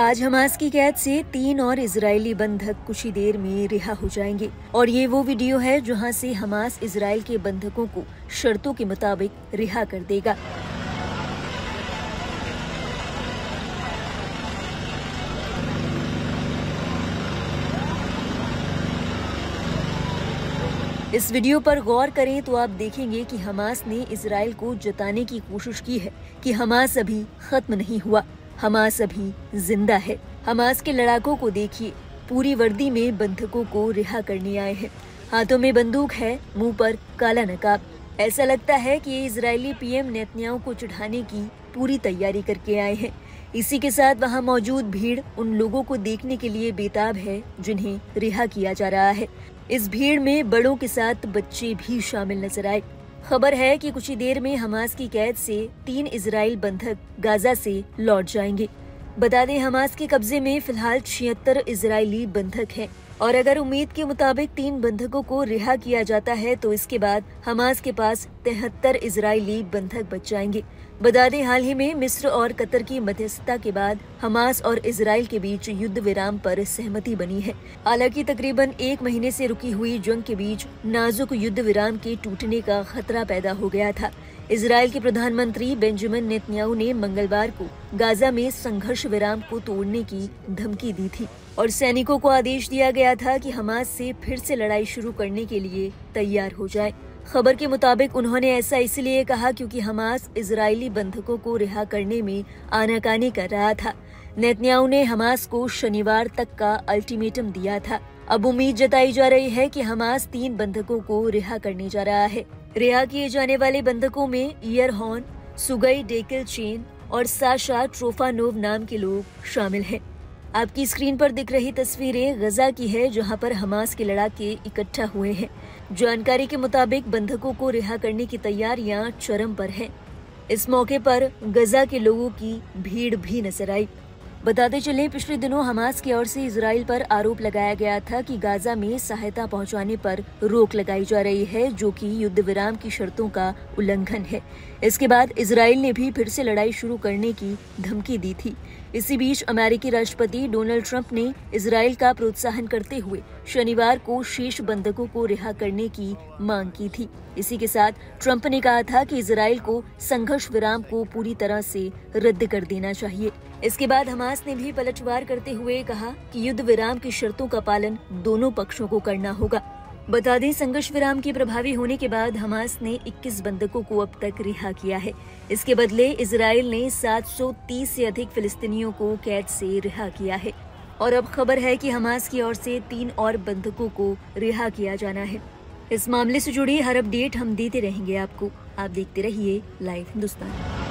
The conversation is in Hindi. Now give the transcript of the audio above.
आज हमास की कैद से 3 और इजरायली बंधक कुछ ही देर में रिहा हो जाएंगे और ये वो वीडियो है जहां से हमास इजरायल के बंधकों को शर्तों के मुताबिक रिहा कर देगा। इस वीडियो पर गौर करें तो आप देखेंगे कि हमास ने इजरायल को जताने की कोशिश की है कि हमास अभी खत्म नहीं हुआ, हमास अभी जिंदा है। हमास के लड़ाकों को देखिए, पूरी वर्दी में बंधकों को रिहा करने आए हैं। हाथों में बंदूक है, मुंह पर काला नकाब। ऐसा लगता है कि ये इजरायली पीएम नेतन्याहू को चढ़ाने की पूरी तैयारी करके आए हैं। इसी के साथ वहां मौजूद भीड़ उन लोगों को देखने के लिए बेताब है जिन्हें रिहा किया जा रहा है। इस भीड़ में बड़ों के साथ बच्चे भी शामिल नजर आए। खबर है कि कुछ ही देर में हमास की कैद से 3 इजराइल बंधक गाजा से लौट जाएंगे। बता दें, हमास के कब्जे में फिलहाल 76 इजरायली बंधक हैं और अगर उम्मीद के मुताबिक 3 बंधकों को रिहा किया जाता है तो इसके बाद हमास के पास 73 इजरायली बंधक बच जाएंगे। बता दें, हाल ही में मिस्र और कतर की मध्यस्थता के बाद हमास और इजरायल के बीच युद्ध विराम पर सहमति बनी है। हालांकि तकरीबन 1 महीने से रुकी हुई जंग के बीच नाजुक युद्ध विराम के टूटने का खतरा पैदा हो गया था। इजरायल के प्रधानमंत्री बेंजामिन नेतन्याहू ने मंगलवार को गाजा में संघर्ष विराम को तोड़ने की धमकी दी थी और सैनिकों को आदेश दिया गया था कि हमास से फिर से लड़ाई शुरू करने के लिए तैयार हो जाए। खबर के मुताबिक उन्होंने ऐसा इसलिए कहा क्योंकि हमास इजरायली बंधकों को रिहा करने में आनाकानी कर रहा था। नेतन्याहू ने हमास को शनिवार तक का अल्टीमेटम दिया था। अब उम्मीद जताई जा रही है कि हमास 3 बंधकों को रिहा करने जा रहा है। रिहा किए जाने वाले बंधकों में ईयर हॉर्न, सुगई डेकिल चेन और साशा ट्रोफानोव नाम के लोग शामिल हैं। आपकी स्क्रीन पर दिख रही तस्वीरें गजा की है जहां पर हमास के लड़ाके इकट्ठा हुए हैं। जानकारी के मुताबिक बंधकों को रिहा करने की तैयारियां चरम पर हैं। इस मौके पर गजा के लोगों की भीड़ भी नजर आई। बताते चले, पिछले दिनों हमास की ओर से इजरायल पर आरोप लगाया गया था कि गाजा में सहायता पहुंचाने पर रोक लगाई जा रही है, जो कि युद्ध विराम की शर्तों का उल्लंघन है। इसके बाद इजरायल ने भी फिर से लड़ाई शुरू करने की धमकी दी थी। इसी बीच अमेरिकी राष्ट्रपति डोनाल्ड ट्रंप ने इजरायल का प्रोत्साहन करते हुए शनिवार को शेष बंधकों को रिहा करने की मांग की थी। इसी के साथ ट्रंप ने कहा था कि इजरायल को संघर्ष विराम को पूरी तरह से रद्द कर देना चाहिए। इसके बाद हमास ने भी पलटवार करते हुए कहा कि युद्ध विराम की शर्तों का पालन दोनों पक्षों को करना होगा। बता दें, संघर्ष विराम के प्रभावी होने के बाद हमास ने 21 बंधकों को अब तक रिहा किया है। इसके बदले इजरायल ने 730 से अधिक फिलिस्तीनियों को कैद से रिहा किया है और अब खबर है कि हमास की ओर से 3 और बंधकों को रिहा किया जाना है। इस मामले से जुड़ी हर अपडेट हम देते रहेंगे आपको। आप देखते रहिए लाइव हिंदुस्तान।